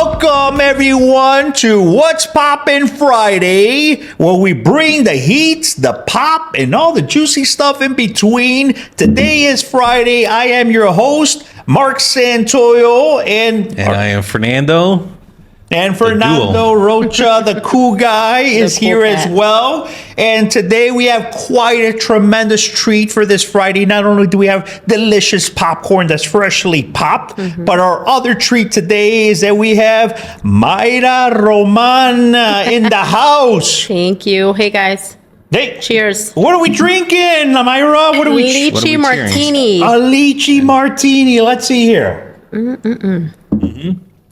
Welcome everyone to Whats Poppin Friday, where we bring the heat, the pop, and all the juicy stuff in between. Today is Friday. I am your host, Mark Santoyo, and I am Fernando. And Fernando Rocha, the cool guy, is here as well. And today we have quite a tremendous treat for this Friday. Not only do we have delicious popcorn that's freshly popped, but our other treat today is that we have Mayra Roman in the house. Thank you. Hey, guys. Hey, cheers. What are we drinking, Mayra? What are we? Lychee martini. A lychee martini. Let's see here.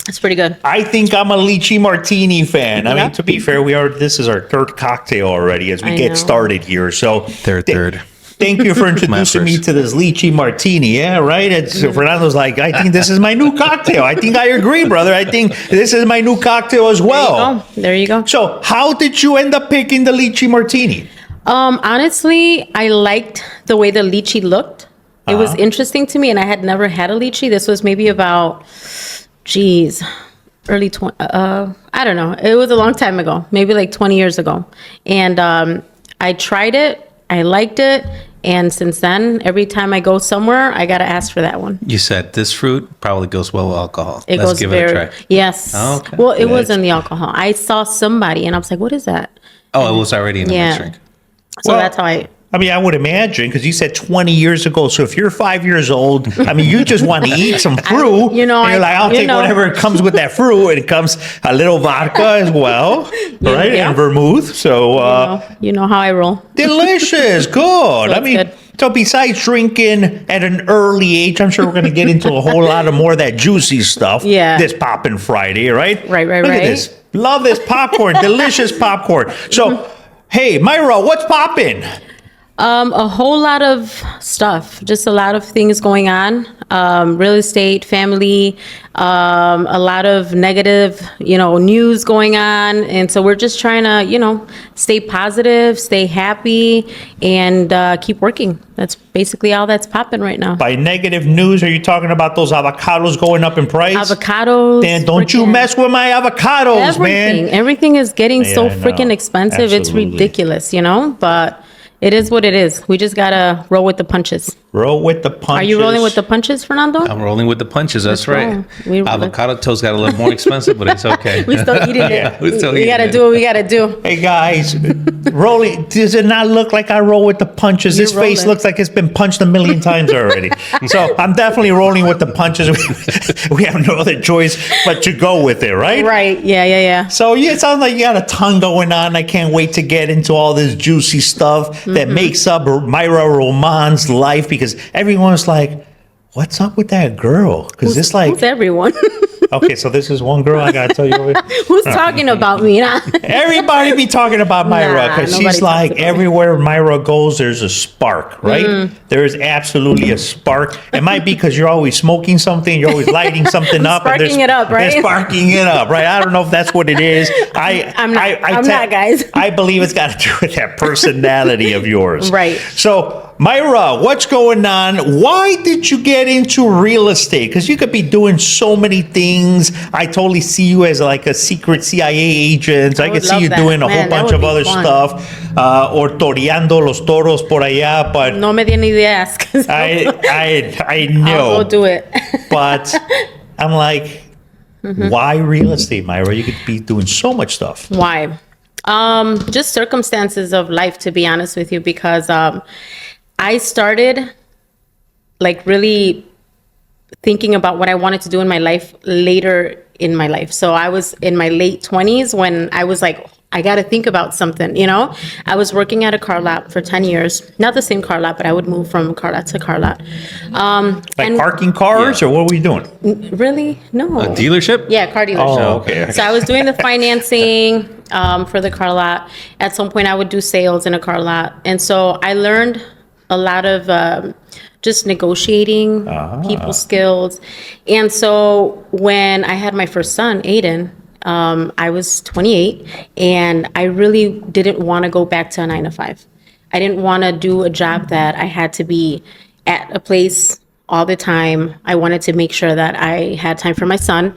It's pretty good. I think I'm a lychee martini fan. I mean, to be fair, this is our third cocktail already as we get started here. So third. Thank you for introducing me to this lychee martini. Yeah, right. So Fernando's like, I think this is my new cocktail. I think I agree, brother. I think this is my new cocktail as well. There you go. So how did you end up picking the lychee martini? Honestly, I liked the way the lychee looked. It was interesting to me, and I had never had a lychee. This was maybe about early 20, I don't know. It was a long time ago, maybe like 20 years ago. And I tried it. I liked it. And since then, every time I go somewhere, I got to ask for that one. You said this fruit probably goes well with alcohol. Let's give it a try. Yes. Oh, okay. Well, it wasn't the alcohol. I saw somebody and I was like, what is that? Oh, it was already in the mixed drink. So that's how I would imagine, because you said 20 years ago. So if you're 5 years old, you just want to eat some fruit. And you're like, I'll take whatever comes with that fruit. And it comes a little vodka as well, right? Yeah. And vermouth. So, you know how I roll. Delicious. Good. Good. So besides drinking at an early age, I'm sure we're going to get into a whole lot of more of that juicy stuff. Yeah. This Poppin' Friday, right? Right. Look at this. Love this popcorn. Delicious popcorn. So, hey, Mayra, what's poppin'? A whole lot of stuff, just a lot of things going on. Real estate, family, a lot of negative, news going on. And so we're just trying to, stay positive, stay happy, and keep working. That's basically all that's popping right now. By negative news, are you talking about those avocados going up in price? Avocados. Dan, don't you mess with my avocados, man. Everything is getting so freaking expensive. Absolutely. It's ridiculous, but it is what it is. We just gotta roll with the punches. Roll with the punches. Are you rolling with the punches, Fernando? I'm rolling with the punches. That's right. Avocado toast got a little more expensive, but it's okay. We still eating it. We gotta do what we gotta do. Hey guys, rolling. Does it not look like I roll with the punches? This face looks like it's been punched a million times already. So I'm definitely rolling with the punches. We have no other choice but to go with it, right? Right. Yeah. So it sounds like you got a ton going on. I can't wait to get into all this juicy stuff that makes up Mayra Roman's life, because everyone's like, what's up with that girl? Because it's like, who's everyone? Okay, so this is one girl I gotta tell you. Who's talking about me? Everybody be talking about Mayra, because she's like, everywhere Mayra goes, there's a spark, right? There is absolutely a spark. It might be because you're always smoking something, you're always lighting something up. Sparking it up, right? Sparking it up, right? I don't know if that's what it is. I'm not, guys. I believe it's got to do with that personality of yours. Right. So, Mayra, what's going on? Why did you get into real estate? Because you could be doing so many things. I totally see you as like a secret CIA agent. I could see you doing a whole bunch of other stuff, or toreando los toros por allá. But no me di ni ideas. I know. I'll go do it. But I'm like, why real estate, Mayra? You could be doing so much stuff. Why? Just circumstances of life, to be honest with you, because I started like really thinking about what I wanted to do in my life later in my life. So I was in my late 20s when I was like, I got to think about something, I was working at a car lot for 10 years, not the same car lot, but I would move from car lot to car lot. Like parking cars, or what were you doing? Really? No. A dealership? Yeah, car dealership. Oh, okay. So I was doing the financing for the car lot. At some point I would do sales in a car lot. And so I learned a lot of just negotiating, people skills. And so when I had my first son, Aiden, I was 28, and I really didn't want to go back to a 9 to 5. I didn't want to do a job that I had to be at a place all the time. I wanted to make sure that I had time for my son.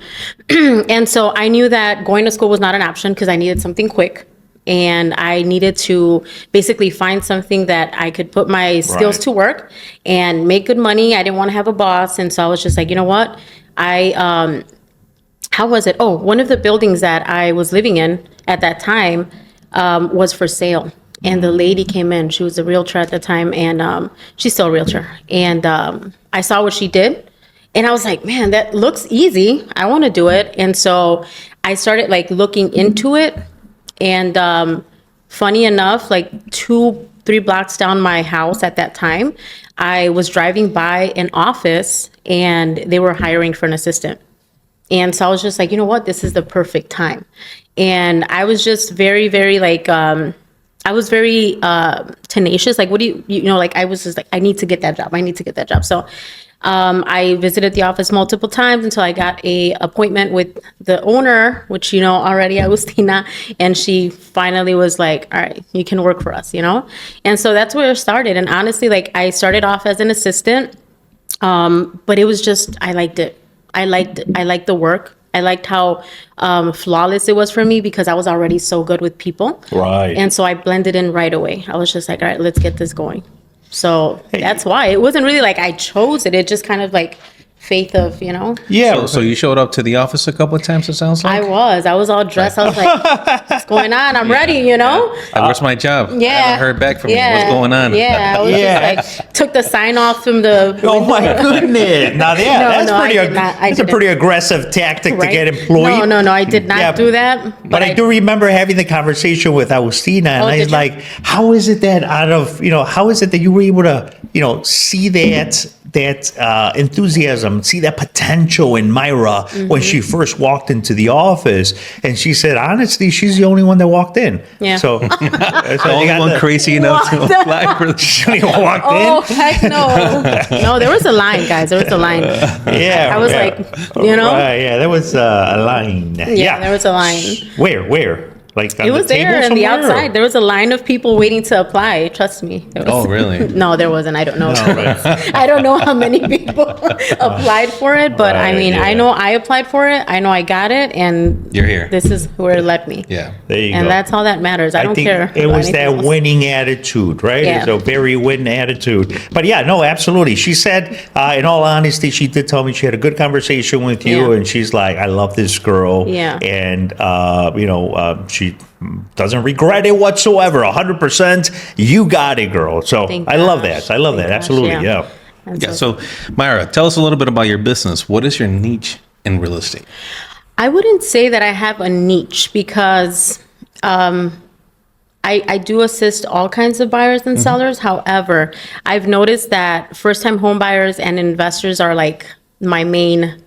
And so I knew that going to school was not an option because I needed something quick. And I needed to basically find something that I could put my skills to work and make good money. I didn't want to have a boss. And so I was just like, you know what? How was it? Oh, one of the buildings that I was living in at that time was for sale. And the lady came in. She was a realtor at the time, and she's still a realtor. And I saw what she did, and I was like, man, that looks easy. I want to do it. And so I started like looking into it. And funny enough, like 2-3 blocks down my house at that time, I was driving by an office, and they were hiring for an assistant. And so I was just like, you know what? This is the perfect time. And I was just very, very like, I was very tenacious. Like, what do you know, like, I was just like, I need to get that job. I need to get that job. So I visited the office multiple times until I got a appointment with the owner, which, you know, already Agustina. And she finally was like, all right, you can work for us, you know? And so that's where it started. And honestly, like, I started off as an assistant, but it was just, I liked it. I liked the work. I liked how flawless it was for me because I was already so good with people. Right. And so I blended in right away. I was just like, all right, let's get this going. So that's why. It wasn't really like I chose it. It just kind of like faith of, you know. Yeah. So you showed up to the office a couple of times, it sounds like? I was all dressed. I was like, what's going on? I'm ready, you know? Where's my job? Yeah. I haven't heard back from you. What's going on? Yeah. I was just like, took the sign off from the Oh my goodness! Now, that's a pretty aggressive tactic to get employed. No, I did not do that. But I do remember having the conversation with Agustina, and I was like, "How is it that how is it that you were able to, see that enthusiasm, see that potential in Mayra when she first walked into the office?" And she said, honestly, she's the only one that walked in. Yeah. So, the only one crazy enough to apply for the she walked Oh, heck no. No, there was a line, guys. There was a line. Yeah. I was like, you know? Right, yeah, there was a line. Yeah, there was a line. Where? Like on It was the table there in the somewhere, or- outside. There was a line of people waiting to apply. Trust me. There was, Oh, really? No, there wasn't. I don't know. I don't know how many people applied for it, but I Right, mean, yeah. I know I applied for it. I know I got it, and You're here. this is where it led me. Yeah. There you And go. that's all that matters. I don't think care. it about was that anything else. winning attitude, right? Yeah. It's a very winning attitude. But yeah, no, absolutely. She said, in all honesty, she did tell me she had a good conversation with you, Yeah. and she's like, I love this girl. Yeah. And, she doesn't regret it whatsoever. 100%. You got it, girl. So Thank I love gosh. that. I love Thank that. gosh, Absolutely. yeah. Yeah. And Yeah. So, Mayra, tell us a little bit about your business. What is your niche in real estate? I wouldn't say that I have a niche because I do assist all kinds of buyers and sellers. However, I've noticed that first-time home buyers and investors are like my main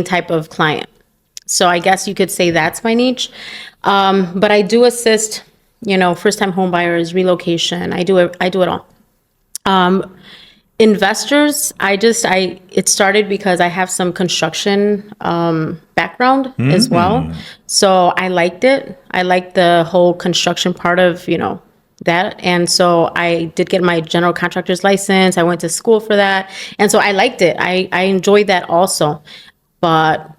type of client. So I guess you could say that's my niche. But I do assist, first-time home buyers, relocation. I do it all. Investors, it started because I have some construction background as well. So I liked it. I liked the whole construction part of, that. And so I did get my general contractor's license. I went to school for that. And so I liked it. I enjoyed that also. But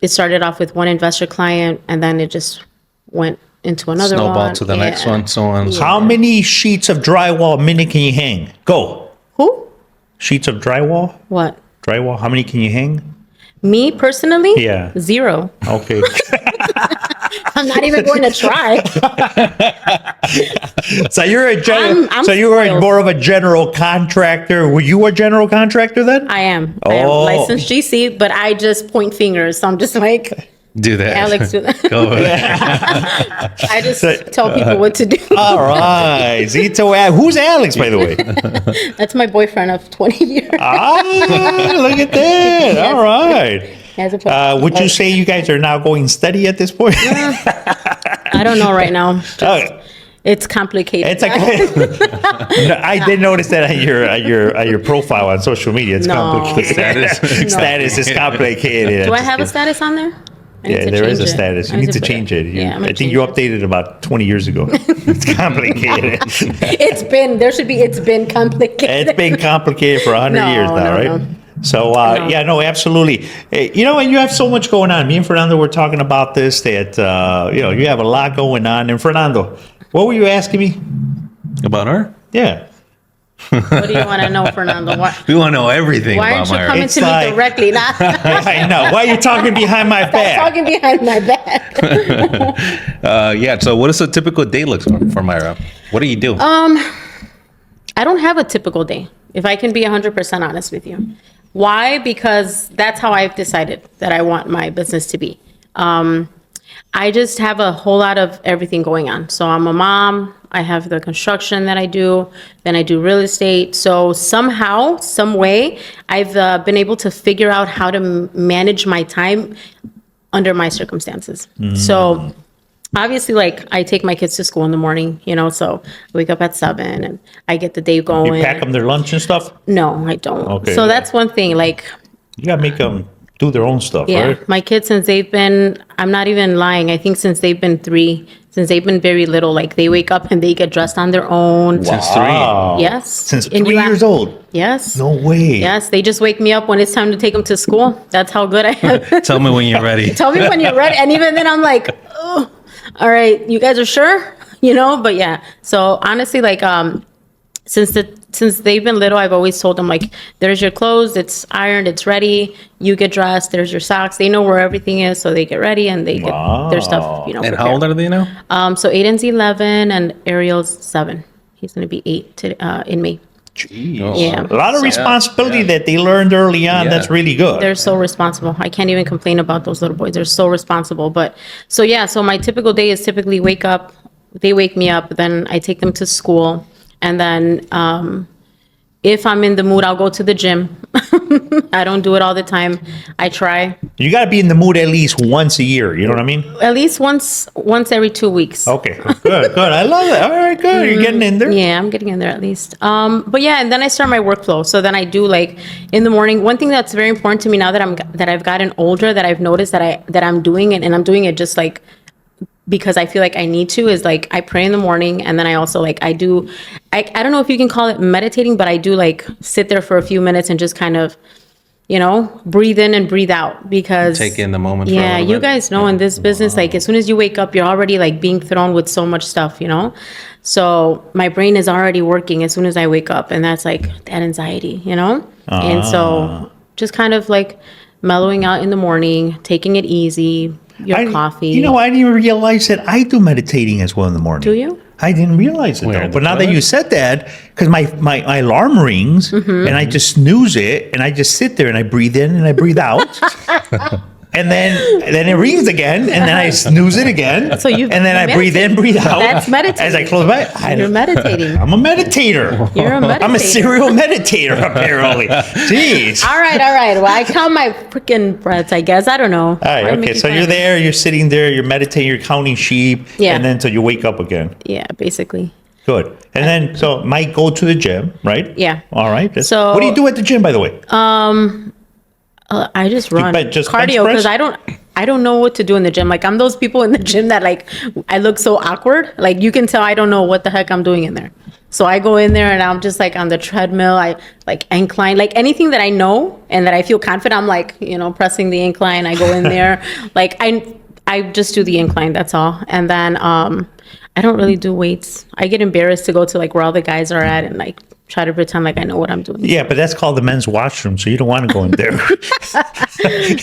it started off with one investor client, and then it just went into another one. Snowball to the next one, so on. So How many sheets of drywall a minute can you hang? Go. Who? Sheets of drywall? What? Drywall. How many can you hang? Me personally? Yeah. 0. Okay. I'm not even going to try. So you're a I'm so you were spoiled. more of a general contractor. Were you a general contractor then? I am. I am Oh. licensed GC, but I just point fingers. So I'm just like, do that. Alex, do that. Go ahead. I just tell people what to do. All right. Zito, who's Alex, by the way? That's my boyfriend of 20 years. Look at that. All right. He has a Would you say you guys are now going steady at this point? I don't know right now. Oh, It's complicated. it's like No, I did notice that on your profile on social media. It's No. complicated. Status is complicated. Do I have a status on there? There is a status. You need to change it. I think you updated about 20 years ago. It's complicated. It's been complicated. It's been complicated for 100 years now, right? No. So, absolutely. And you have so much going on. Me and Fernando were talking about this, that, you have a lot going on. And Fernando, what were you asking me? About her? Yeah. What do you want to know, Fernando? We want to know everything Why about aren't you Mayra. coming to me directly? I know. Why are you talking behind my back? Talking behind my back. So what does a typical day look for Mayra? What do you do? I don't have a typical day, if I can be 100% honest with you. Why? Because that's how I've decided that I want my business to be. I just have a whole lot of everything going on. So I'm a mom. I have the construction that I do. Then I do real estate. So somehow, some way, I've been able to figure out how to manage my time under my circumstances. So obviously, I take my kids to school in the morning, so I wake up at 7 and I get the day going. You pack them their lunch and stuff? No, I don't. Okay. So that's one thing, You got to make them do their own stuff, yeah, right? my kids, since they've been, I'm not even lying, I think since they've been 3, since they've been very little, they wake up and they get dressed on their own. Since 3? Yes. Since And 3 years old? Yes. No way. Yes, they just wake me up when it's time to take them to school. That's how good I am. Tell me when you're ready. Tell me when you're ready. And even then I'm like, oh, all right, you guys are sure? But yeah. So honestly, since they've been little, I've always told them, there's your clothes, it's ironed, it's ready, you get dressed, there's your socks. They know where everything is, so they get ready and they get their stuff, And prepared. how old are they now? So Aiden's 11 and Ariel's 7. He's going to be 8 in May. Jeez. Yeah. A lot of responsibility that they learned early on. Yeah. That's really good. They're so responsible. I can't even complain about those little boys. They're so responsible. But so my typical day is typically wake up, they wake me up, then I take them to school. And then if I'm in the mood, I'll go to the gym. I don't do it all the time. I try. You got to be in the mood at least once a year. You know what I mean? At least once every 2 weeks. Okay, good. I love it. All right, good. You're getting in there. Yeah, I'm getting in there at least. But yeah, and then I start my workflow. So then I do in the morning. One thing that's very important to me now that I've gotten older, that I've noticed that I'm doing it, and I'm doing it just because I feel like I need to, is I pray in the morning, and then I also I don't know if you can call it meditating, but I do sit there for a few minutes and just kind of, breathe in and breathe out, because Take in the moment. yeah, for a you little bit. guys know in this business, as soon as you wake up, you're already being thrown with so much stuff, So my brain is already working as soon as I wake up, and that's that anxiety, And so just kind of mellowing out in the morning, taking it easy. Coffee. I didn't even realize that I do meditating as well in the morning. Do you? I didn't realize it Where, though. in But the now that toilet? you said that, because my alarm rings and I just snooze it and I just sit there and I breathe in and I breathe out. And then it rings again, and then I snooze it again. So you and then I breathe in, breathe out. That's meditating. As I close my eyes. You're meditating. I'm a meditator. You're a meditator. I'm a serial meditator, apparently. Jeez. All right. Well, I count my freaking breaths, I guess. I don't know. All right, okay. So you're there, you're sitting there, you're meditating, you're counting sheep, Yeah. and then until you wake up again. Yeah, basically. Good. And then, so might go to the gym, right? Yeah. All right. So- what do you do at the gym, by the way? I just run just cardio, bench press? because I don't know what to do in the gym. I'm those people in the gym that I look so awkward. You can tell I don't know what the heck I'm doing in there. So I go in there and I'm just on the treadmill. I incline, anything that I know and that I feel confident. I'm pressing the incline. I go in there. I just do the incline. That's all. And then I don't really do weights. I get embarrassed to go to where all the guys are at and try to pretend I know what I'm doing. Yeah, but that's called the men's washroom, so you don't want to go in there.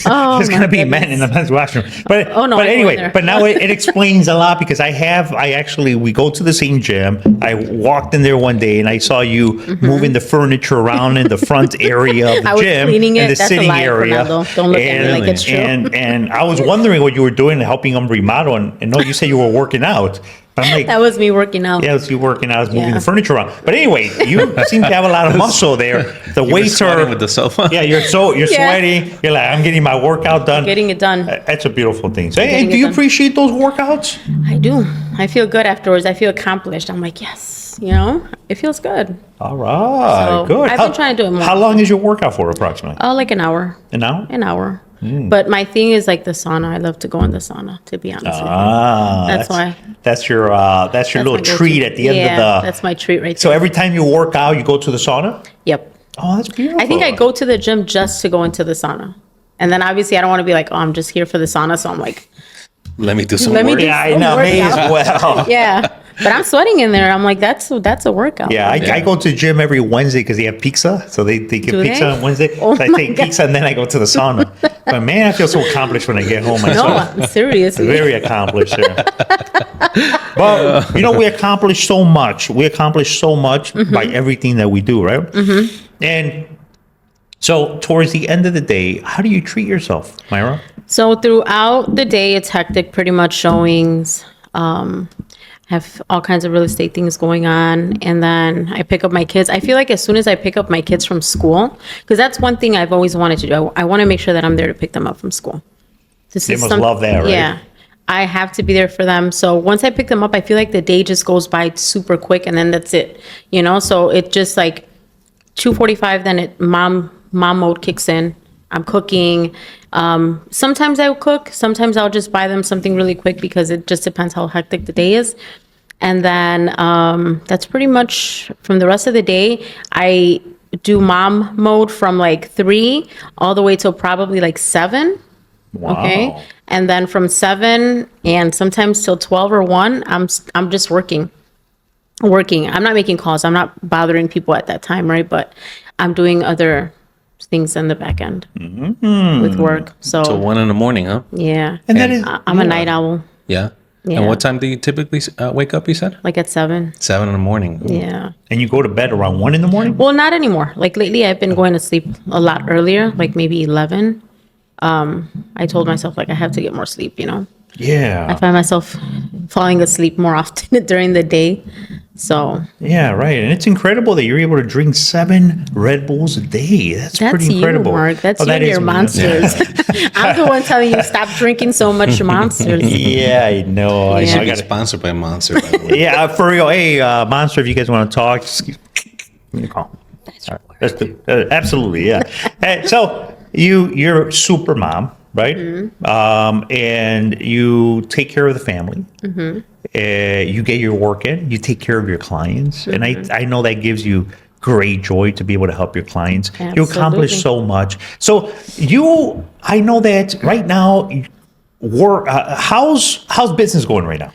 Oh, There's going to be men in the men's washroom. But, Oh, no, but I go in anyway, there. but now it explains a lot, because we go to the same gym. I walked in there one day and I saw you moving the furniture around in the front area of the Mm-hmm. I was gym. cleaning it. In the That's a sitting lie, area. Fernando. Don't look at me like it's true. And I was wondering what you were doing, helping them remodel. And no, you said you were working out. But I'm That was me working out. yeah, it's you working out, moving Yeah. the furniture around. But anyway, you seem to have a lot of muscle there. The You were weights sweating are with the sofa. yeah, you're sweaty. You're I'm getting my workout done. Getting it done. That's a beautiful thing. So, hey, Getting do it you done. appreciate those workouts? I do. I feel good afterwards. I feel accomplished. I'm yes, it feels good. All right, So, good. I've been trying to do it more. How long is your workout for, approximately? Oh, an hour. An hour? An hour. But my thing is like the sauna. I love to go in the sauna, to be honest with you. That's why. That's your little treat at the end of the. That's my treat right there. So every time you work out, you go to the sauna? Yep. Oh, that's beautiful. I think I go to the gym just to go into the sauna. And then obviously I don't want to be like, oh, I'm just here for the sauna. So I'm like, let me do some work. Yeah, I know, me as well. yeah. But I'm sweating in there. I'm like, that's a workout. Yeah, I go to the gym every Wednesday because they have pizza. So they give Do pizza they? on Wednesday. Oh so I my take God. pizza and then I go to the sauna. But man, I feel so accomplished when I get home. No, I'm serious. Very accomplished there. But, we accomplish so much. We accomplish so much by everything that we do, right? And so towards the end of the day, how do you treat yourself, Mayra? So throughout the day, it's hectic, pretty much showings. Have all kinds of real estate things going on. And then I pick up my kids. I feel like as soon as I pick up my kids from school, because that's one thing I've always wanted to do. I want to make sure that I'm there to pick them up from school. They must love that, right? Yeah. I have to be there for them. So once I pick them up, I feel like the day just goes by super quick and then that's it. So it just like 2:45, then mom mode kicks in. I'm cooking. Sometimes I will cook. Sometimes I'll just buy them something really quick because it just depends how hectic the day is. And then that's pretty much from the rest of the day. I do mom mode from like 3 all the way till probably like 7. Wow. Okay. And then from 7 and sometimes till 12 or 1, I'm just working. I'm not making calls. I'm not bothering people at that time, right? But I'm doing other things in the back end with work. So Till 1 a.m, huh? yeah. And that is, I'm a night owl, Yeah. Yeah. And what time do you typically wake up, you said? like at 7. 7 a.m. Yeah. and you go to bed around 1 in the morning? Well, not anymore. Like lately, I've been going to sleep a lot earlier, like maybe 11. I told myself like I have to get more sleep. I Yeah. find myself falling asleep more often during the day. So Yeah, right. And it's incredible that you're able to drink 7 Red Bulls a day. That's pretty you, incredible. Mark. That's that you and is your me. monsters. I'm the one telling you stop drinking so much monsters. Yeah, I know. I Yeah. know. I Get gotta, sponsored by Monster, by the way. yeah, for real. Hey, Monster, if you guys want to talk, just give me a call. Absolutely, yeah. Hey, so you're super mom, right? And you take care of the family. You get your work in. You take care of your clients, and I know that gives you great joy to be able to help your clients. You accomplish Absolutely. so much. So I know that right now. How's business going right now?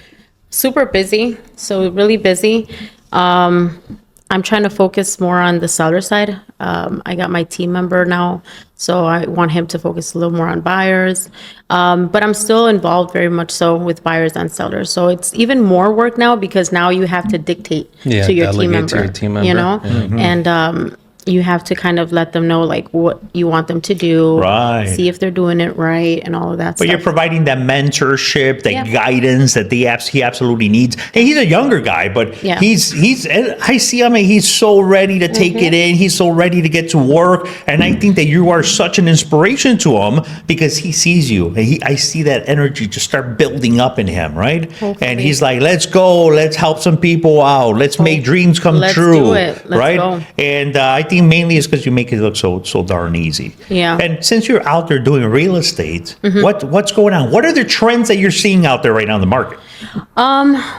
Super busy. So really busy. I'm trying to focus more on the seller side. I got my team member now, so I want him to focus a little more on buyers. But I'm still involved very much so with buyers and sellers. So it's even more work now because now you have to dictate Yeah, to your delegate team to member. your team member. And you have to kind of let them know like what you want them to do, Right. see if they're doing it right, and all of that But stuff. you're providing that mentorship, that Yeah. guidance that he absolutely needs. And he's a younger guy, but Yeah. I see him and he's so ready to take it in. He's so ready to get to work. And I think that you are such an inspiration to him because he sees you. And I see that energy just start building up in him, right? Hopefully. And he's like, let's go, let's help some people out. Let's make dreams come Let's true. do it. Let's right? go. And I think mainly it's because you make it look so darn easy. Yeah. And since you're out there doing real estate, what's going on? What are the trends that you're seeing out there right now in the market?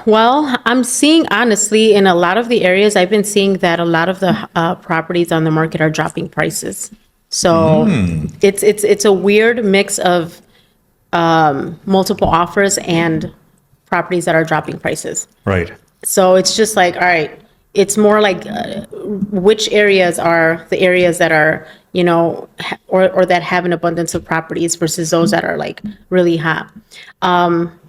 Well, I'm seeing honestly in a lot of the areas, I've been seeing that a lot of the properties on the market are dropping prices. So it's a weird mix of multiple offers and properties that are dropping prices. Right. So it's just like, all right, it's more like which areas are the areas that are, or that have an abundance of properties versus those that are like really hot.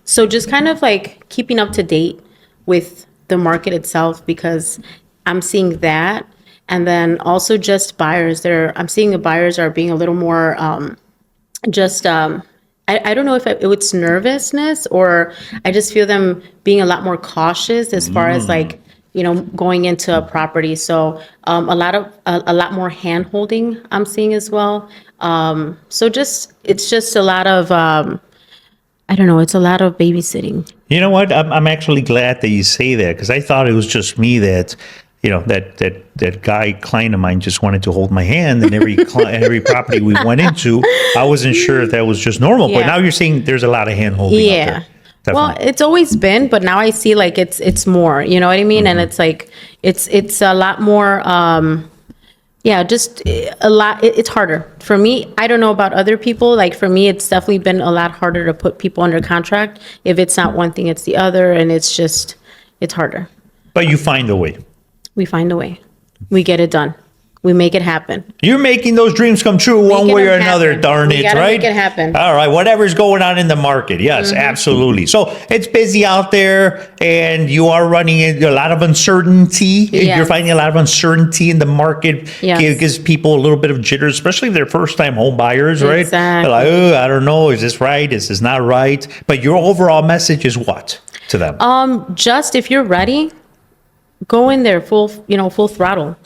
So just kind of like keeping up to date with the market itself because I'm seeing that. And then also just buyers I'm seeing the buyers are being a little more I don't know if it's nervousness or I just feel them being a lot more cautious as far as like, going into a property. So a lot more hand holding I'm seeing as well. So it's just a lot of, I don't know, it's a lot of babysitting. You know what? I'm actually glad that you say that because I thought it was just me that, that guy client of mine just wanted to hold my hand, and every property we went into, I wasn't sure if that was just normal. But Yeah. now you're saying there's a lot of hand holding out there. Well, Definitely. it's always been, but now I see like it's more, you know what I mean? And it's like it's a lot more just a lot it's harder. For me, I don't know about other people. Like for me, it's definitely been a lot harder to put people under contract. If it's not one thing, it's the other, and it's harder. But you find a way. We find a way. We get it done. We make it happen. You're making those dreams come true one way or another, darn it, gotta right? make it happen. All right, whatever's going on in the market. Yes, absolutely. So it's busy out there, and you are running into a lot of uncertainty. Yes. You're finding a lot of uncertainty in the market. Yes. Gives people a little bit of jitters, especially if they're first-time home buyers, right? Exactly. They're like, oh, I don't know, is this right? Is this not right? But your overall message is what to them? Just if you're ready, go in there full throttle.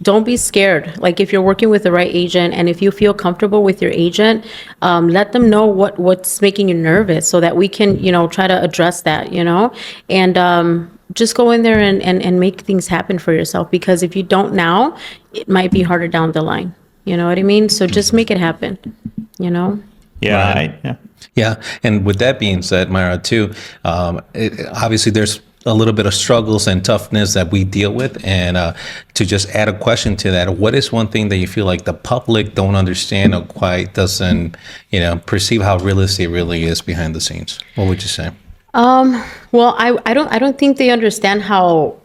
Don't be scared. Like if you're working with the right agent, and if you feel comfortable with your agent, let them know what's making you nervous, so that we can, try to address that, and just go in there and make things happen for yourself. Because if you don't now, it might be harder down the line. You know what I mean? So just make it happen, Yeah, Right. yeah. Yeah, and with that being said, Mayra, too, obviously there's a little bit of struggles and toughness that we deal with, and to just add a question to that, what is one thing that you feel like the public don't understand or quite doesn't, perceive how real estate really is behind the scenes? What would you say? Well, I don't think they understand how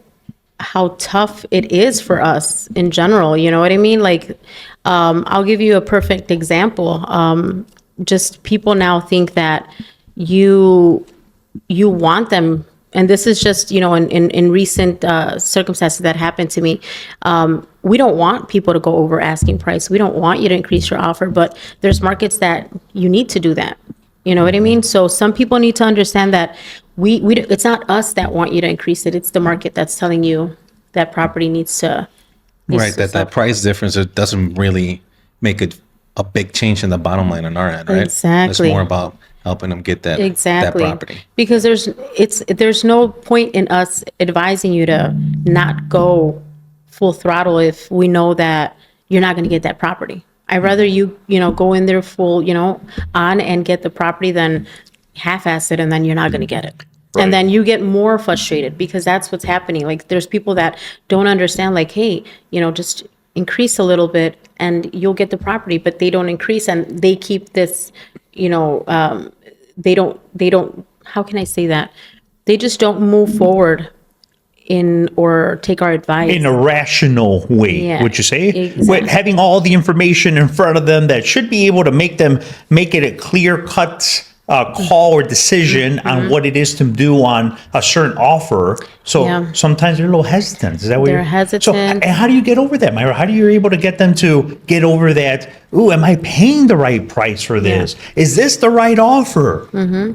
tough it is for us in general. You know what I mean? Like, I'll give you a perfect example. Just people now think that you want them, and this is just, in recent circumstances that happened to me. We don't want people to go over asking price. We don't want you to increase your offer, but there's markets that you need to do that. You know what I mean? So some people need to understand that we it's not us that want you to increase it. It's the market that's telling you that property needs to. Right, that price difference, it doesn't really make a big change in the bottom line on our end, right? Exactly. It's more about helping them get that property. Because there's no point in us advising you to not go full throttle if we know that you're not going to get that property. I'd rather you go in there full, on and get the property than half-ass it, and then you're not going to get it. Right. And then you get more frustrated, because that's what's happening. Like there's people that don't understand, like, hey, just increase a little bit and you'll get the property, but they don't increase, and they keep this, they don't, how can I say that? They just don't move forward or take our advice. In a rational way, Yeah, would you say? exactly. With having all the information in front of them that should be able to make it a clear-cut call or decision on what it is to do on a certain offer. So Yeah. sometimes they're a little hesitant. Is that what They're you're hesitant. So, and how do you get over that, Mayra? How do you able to get them to get over that? Ooh, am I paying the right price for this? Is this the right offer?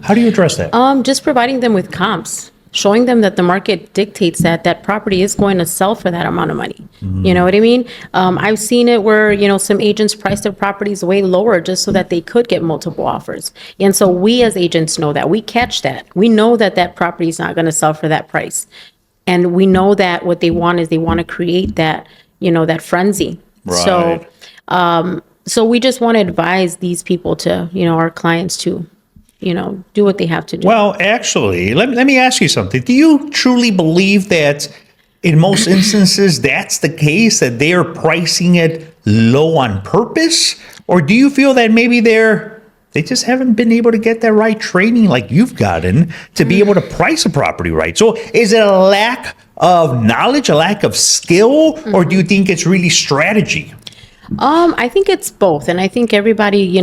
How do you address that? Just providing them with comps, showing them that the market dictates that property is going to sell for that amount of money. You know what I mean? I've seen it where, some agents price their properties way lower just so that they could get multiple offers. And so we as agents know that. We catch that. We know that property is not going to sell for that price. And we know that what they want is they want to create that, that frenzy. Right. So we just want to advise these people to, our clients to, do what they have to do. Well, actually, let me ask you something. Do you truly believe that in most instances that's the case, that they are pricing it low on purpose? Or do you feel that maybe they just haven't been able to get that right training like you've gotten to be able to price a property right? So is it a lack of knowledge, a lack of skill, or do you think it's really strategy? I think it's both. And I think everybody,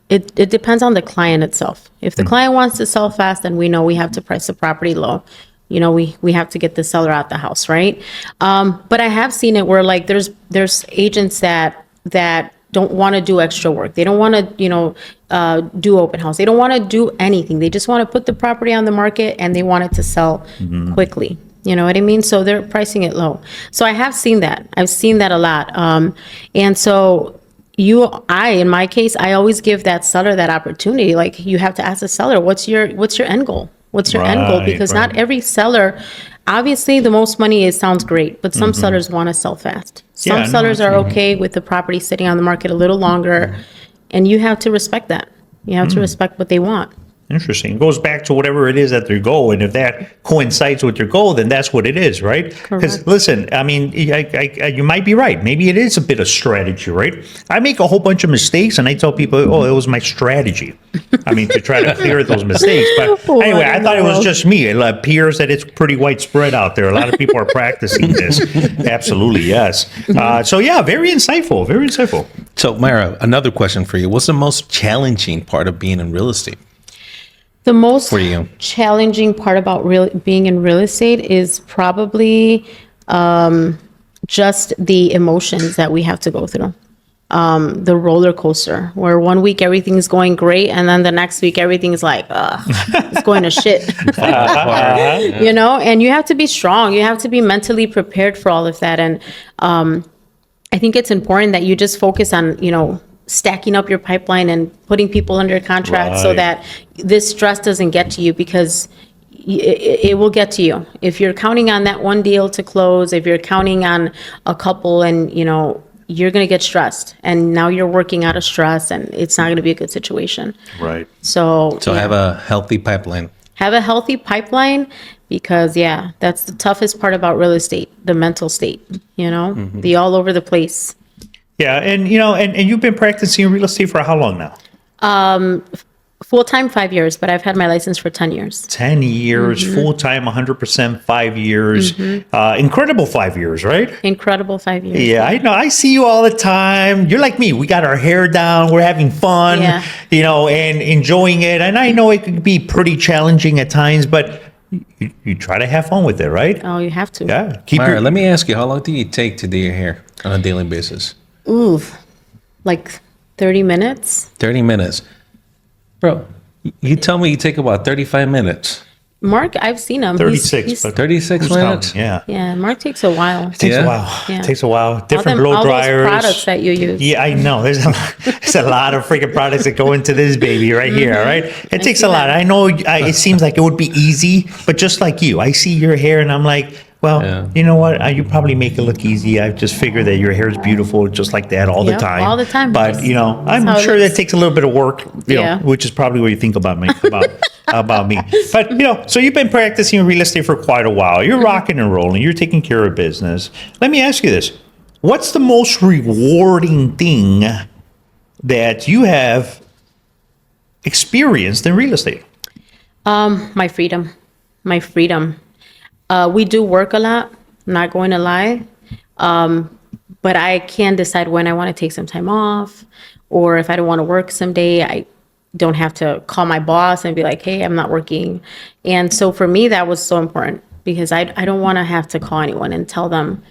it depends on the client itself. If the client wants to sell fast, then we know we have to price the property low. We have to get the seller out the house, right? But I have seen it where like there's agents that don't want to do extra work. They don't want to, do open house. They don't want to do anything. They just want to put the property on the market and they want it to sell quickly. You know what I mean? So they're pricing it low. So I have seen that. I've seen that a lot. And so in my case, I always give that seller that opportunity. Like you have to ask the seller, what's your end goal? What's your end goal? Because not every seller obviously the most money sounds great, but some sellers want to sell fast. Some Yeah, no, sellers are okay with the property sitting on the market a little longer, and you have to respect that. You have to respect what they want. Interesting. It goes back to whatever it is that their goal, and if that coincides with your goal, then that's what it is, right? Because Correct. listen, I mean, you might be right. Maybe it is a bit of strategy, right? I make a whole bunch of mistakes, and I tell people, "Oh, it was my strategy." I mean, to try to clear those mistakes. But What anyway, I in thought the it was world? just me. It appears that it's pretty widespread out there. A lot of people are practicing this. Absolutely, yes. So yeah, very insightful. Very insightful. So, Mayra, another question for you. What's the most challenging part of being in real estate? The most For you. challenging part about being in real estate is probably just the emotions that we have to go through. The roller coaster, where one week everything's going great, and then the next week everything's like, it's going to shit. You know, and you have to be strong. You have to be mentally prepared for all of that. And I think it's important that you just focus on, you know, stacking up your pipeline and putting people under contract so Right. that this stress doesn't get to you, because it will get to you. If you're counting on that one deal to close, if you're counting on a couple, and, you know, you're going to get stressed, and now you're working out of stress, and it's not going to be a good situation. Right. So So yeah. have a healthy pipeline. Have a healthy pipeline, because yeah, that's the toughest part about real estate, the mental state, you know, the all over the place. Yeah, and you know, and you've been practicing real estate for how long now? Full-time 5 years, but I've had my license for 10 years. 10 years, full time, 100%, 5 years. Incredible 5 years, right? Incredible 5 years. Yeah, I know. I see you all the time. You're like me. We got our hair down. We're having fun, Yeah. you know, and enjoying it. And I know it could be pretty challenging at times, but you try to have fun with it, right? Oh, you have to. Yeah. Keep Mayra, your, let me ask you, how long do you take to do your hair on a daily basis? Ooh, like 30 minutes. 30 minutes. Bro, you tell me you take about 35 minutes. Mark, I've seen him. 36. but 36 who's minutes? counting? Yeah. Yeah, Mark takes a while. It takes Yeah. a while. Yeah. It takes a while. All Different blow all dryers. those products that you use. Yeah, I know. There's a lot of freaking products that go into this baby right here, right? It takes see a lot. that. I know it seems like it would be easy, but just like you, I see your hair and I'm like, well, Yeah. you know what? You probably make it look easy. I just figure that your hair is beautiful just like that all the Yep, time. all the time. But, you know, I'm how it sure is. that takes a little bit of work, you Yeah. know, which is probably what you think about me, about me. But, you know, so you've been practicing real estate for quite a while. You're rocking and rolling. You're taking care of business. Let me ask you this. What's the most rewarding thing that you have experienced in real estate? My freedom. My freedom. We do work a lot, I'm not going to lie. But I can decide when I want to take some time off, or if I don't want to work someday, I don't have to call my boss and be like, hey, I'm not working. And so for me, that was so important, because I don't want to have to call anyone and tell them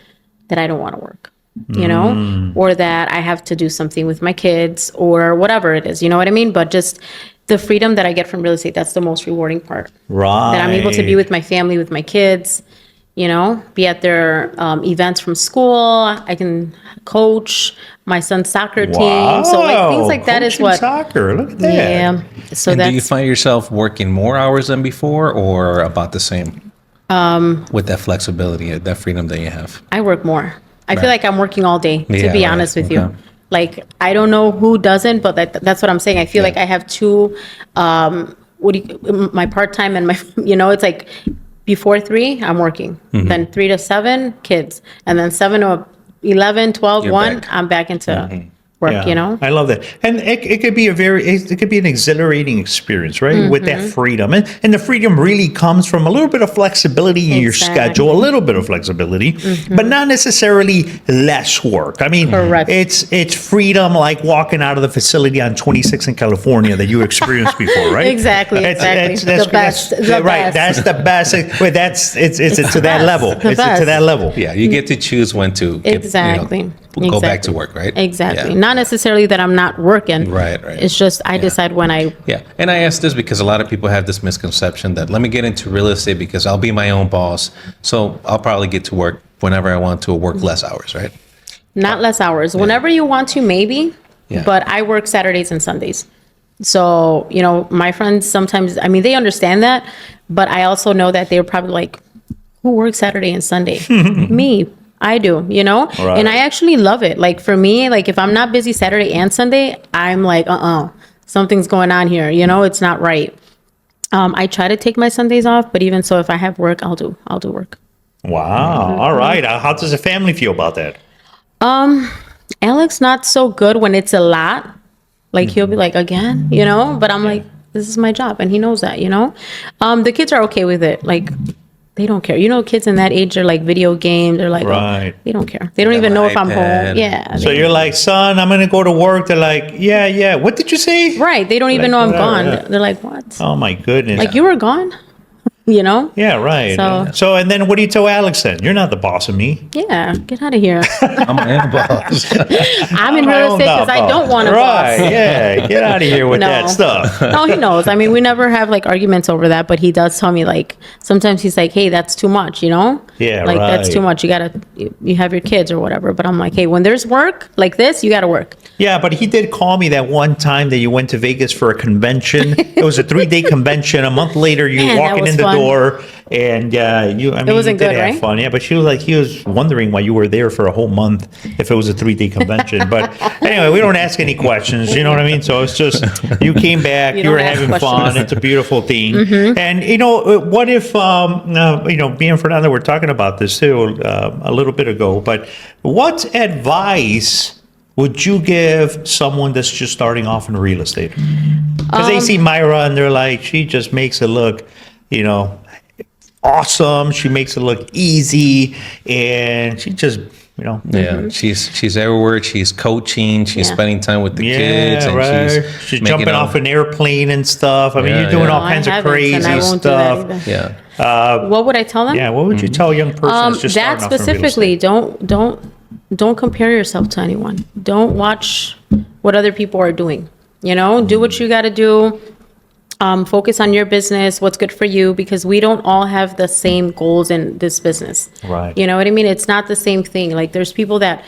that I don't want to work, you know, or that I have to do something with my kids or whatever it is, you know what I mean? But just the freedom that I get from real estate, that's the most rewarding part. Right. That I'm able to be with my family, with my kids, you know, be at their events from school. I can coach my son's soccer team. So like things like that is Coaching what. soccer. Look at that. Yeah. So And do you that's find yourself working more hours than before or about the same? With that flexibility, that freedom that you have. I work more. I feel Right. like I'm working all day, to Yeah, be right. honest with Okay. you. Like, I don't know who doesn't, but that's what I'm saying. I feel like I have two, my part-time and my, you know, it's like before 3, I'm working. Mm-hmm. Then 3 to 7, kids. And then 7 to 11, 12, You're 1, back. I'm back into work, Yeah, you know? I love that. And it could be it could be an exhilarating experience, right? With that freedom. And the freedom really comes from a little bit of flexibility in your Exactly. schedule, a little bit of flexibility, but not necessarily less work. I mean, Correct. it's freedom like walking out of the facility on 26 in California that you experienced before, right? Exactly, exactly. The best, the right. best. That's the best. Wait, it's to that level. It's to best. that level. Yeah, you get to choose when to get, Exactly. go back Exactly. to work, right? Exactly. Yeah. Not necessarily that I'm not working. Right. It's just I decide when I. Yeah, and I ask this because a lot of people have this misconception that let me get into real estate because I'll be my own boss, so I'll probably get to work whenever I want to, or work less hours, right? Not less hours. Whenever you want to, maybe. Yeah. But I work Saturdays and Sundays. So, you know, my friends sometimes, I mean, they understand that, but I also know that they're probably like, who works Saturday and Sunday? Me. I do, you know? Right. And I actually love it. Like for me, like if I'm not busy Saturday and Sunday, I'm like, something's going on here. You know, it's not right. I try to take my Sundays off, but even so, if I have work, I'll do work. Wow. All right. How does the family feel about that? Alex, not so good when it's a lot. Like he'll be like, again, you know, but I'm like, this is my job. And he knows that, you know, the kids are okay with it. Like they don't care. You know, kids in that age are like video games. They're like, Right. they don't care. They don't even know if I'm iPad. home. Yeah. So you're like, son, I'm going to go to work. They're like, yeah. What did you say? Right. They don't even Like, know I'm whatever, gone. yeah. They're like, what? Oh, my goodness. Like you were gone, you know? Yeah, right. So- And then what do you tell Alex then? You're not the boss of me. Yeah. Get out of here. I'm an boss. I'm in my real own estate because I boss. don't want a Right, boss. yeah. Get out of here with No. that stuff. No, he knows. I mean, we never have like arguments over that, but he does tell me like sometimes he's like, "Hey, that's too much," you know? Yeah, like that's right. too much. You have your kids or whatever. But I'm like, hey, when there's work like this, you got to work. Yeah, but he did call me that one time that you went to Vegas for a convention. It was a 3-day convention. A month later, you Man, that walking was in the fun. door, and wasn't you did good, have right? fun. Yeah, but he was wondering why you were there for a whole month if it was a 3-day convention. But anyway, we don't ask any questions. You know what I mean? So it's just you came back, you don't were ask having fun. questions. It's a beautiful thing. And you know, what if me and Fernando were talking about this too a little bit ago? But what advice would you give someone that's just starting off in real estate? Because they see Mayra and they're like, she just makes it look, you know, awesome. She makes it look easy, and she just, you know, Yeah, she's everywhere. She's coaching. She's Yeah. spending time with the yeah, kids, and right. She's making jumping all- off an airplane and stuff. I mean, Yeah, you're doing yeah. all No, I kinds of haven't, crazy and I won't do stuff. that either. Yeah, What would I tell them? Yeah, what would you tell a young person that's just That starting off in real specifically, estate? don't compare yourself to anyone. Don't watch what other people are doing. You know, do what you got to do. Focus on your business, what's good for you, because we don't all have the same goals in this business. Right. You know what I mean? It's not the same thing. Like there's people that,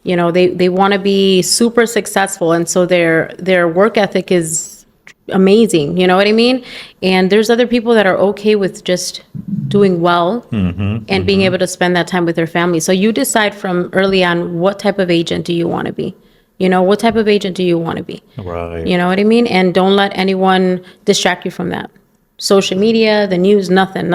you know, they want to be super successful, and so their work ethic is amazing. You know what I mean? And there's other people that are okay with just doing well and being able to spend that time with their family. So you decide from early on what type of agent do you want to be. You know, what type of agent do you want to be? Right. You know what I mean? And don't let anyone distract you from that. Social media, the news, nothing.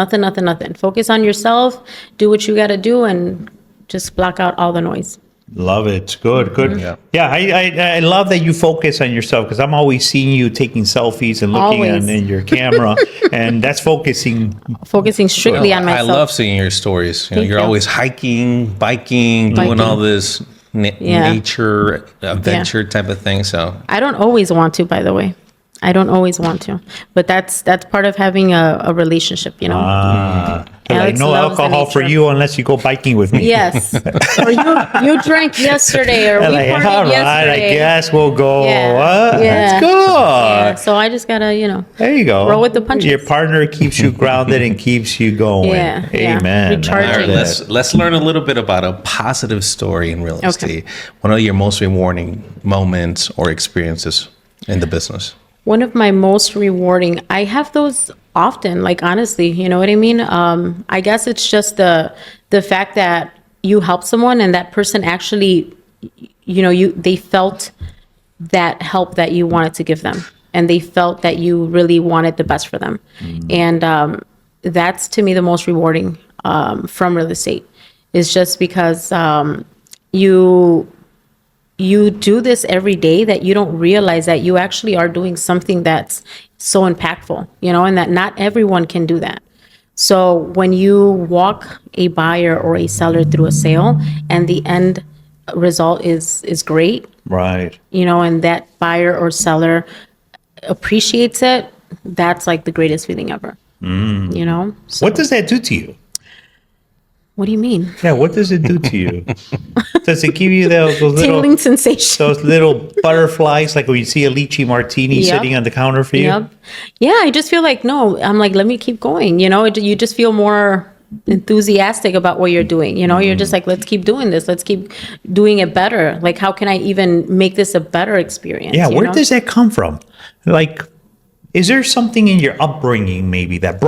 Focus on yourself, do what you got to do, and just block out all the noise. Love it. Good. Yeah, I love that you focus on yourself, because I'm always seeing you taking selfies and looking Always. in your camera, and that's focusing. Focusing strictly on I myself. love seeing your stories. You know, Thank you're you. always hiking, biking, doing Biking. all this Yeah. nature adventure type of thing. So I don't always want to, by the way. I don't always want to, but that's part of having a relationship, you know. Like Alex no loves the alcohol for nature. you unless you go biking with me. Yes. Or you drank yesterday, or we Like, partied all right, yesterday. I guess we'll go. Yeah. What? Yeah. That's good. Yeah, so I just gotta, you know. There you go. Roll with the punches. Your partner keeps you grounded and keeps you going. Yeah, yeah. Amen. Recharging. I all right, love that. let's learn a little bit about a positive story in real estate. One of your most rewarding moments or experiences in the business. One of my most rewarding, I have those often, like honestly, you know what I mean? I guess it's just the fact that you help someone and that person actually, you know, they felt that help that you wanted to give them, and they felt that you really wanted the best for them. And that's to me the most rewarding from real estate, is just because you do this every day that you don't realize that you actually are doing something that's so impactful, you know, and that not everyone can do that. So when you walk a buyer or a seller through a sale and the end result is great, Right. you know, and that buyer or seller appreciates it, that's like the greatest feeling ever, you know? So, What does that do to you? what do you mean? Yeah, what does it do to you? Does it give you those little Tingling sensation. those little butterflies, like when you see a lychee martini Yep. sitting on the counter for you? Yep. Yeah, I just feel like, no, I'm like, let me keep going. You know, you just feel more enthusiastic about what you're doing. You know, you're just like, let's keep doing this. Let's keep doing it better. Like, how can I even make this a better experience? Yeah, you where know? does that come from? Like, is there something in your upbringing maybe that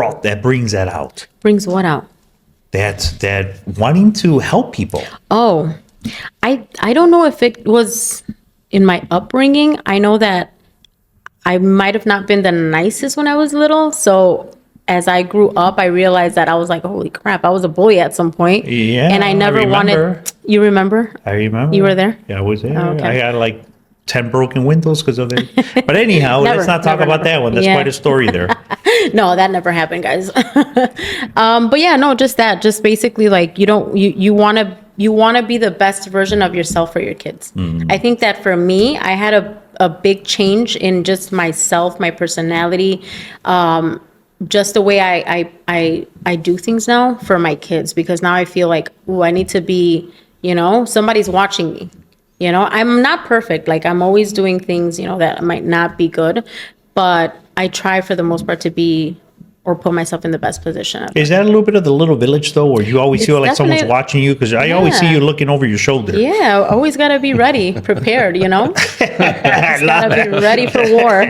brings that out? Brings what out? that wanting to help people? Oh, I don't know if it was in my upbringing. I know that I might have not been the nicest when I was little. So as I grew up, I realized that I was like, holy crap, I was a bully at some point. Yeah, And I never wanted. You remember? I remember. You were there? Yeah, I was there. Oh, okay. I had like 10 broken windows because of it. But anyhow, Never, let's not talk never, about that one. That's Yeah. quite a story there. No, that never happened, guys. But yeah, no, just that. Just basically like you want to be the best version of yourself for your kids. I think that for me, I had a big change in just myself, my personality, just the way I do things now for my kids, because now I feel like, oh, I need to be, somebody's watching me. I'm not perfect. Like, I'm always doing things, that might not be good, but I try for the most part to be or put myself in the best position. Is that a little bit of the little village, though, where you always feel like someone's definitely- watching you? Because I always see you looking over your shoulder. Yeah, always got to be ready, prepared, Just got to be ready for war.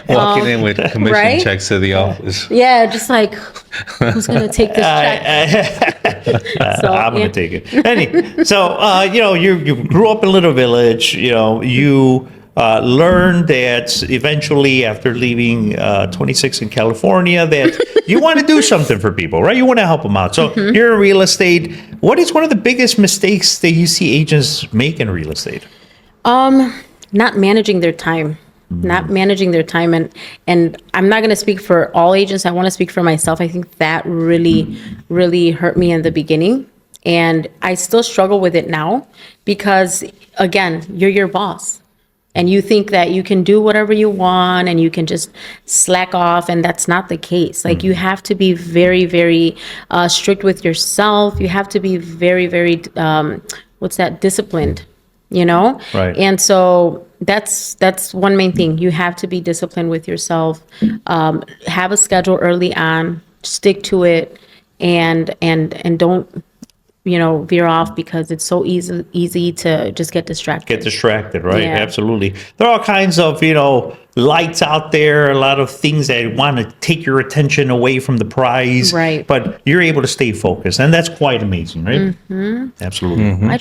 Walking in with commission right? checks to the office. Yeah, just like, who's going to take this check? So, I'm yeah. going to take it. So, you grew up in a little village. You learned that eventually, after leaving 26 in California, that you want to do something for people, right? You want to help them out. So you're in real estate. What is one of the biggest mistakes that you see agents make in real estate? Not managing their time. Not managing their time, and I'm not going to speak for all agents. I want to speak for myself. I think that really, really hurt me in the beginning, and I still struggle with it now because, again, you're your boss, and you think that you can do whatever you want and you can just slack off, and that's not the case. Like, you have to be very, very strict with yourself. You have to be very, very disciplined. Right. And so that's one main thing. You have to be disciplined with yourself. Have a schedule early on, stick to it, and don't veer off, because it's so easy to just get distracted. Get distracted, right? Yeah. Absolutely. There are all kinds of, lights out there, a lot of things that want to take your attention away from the prize. Right. But you're able to stay focused, and that's quite amazing, right? Absolutely. I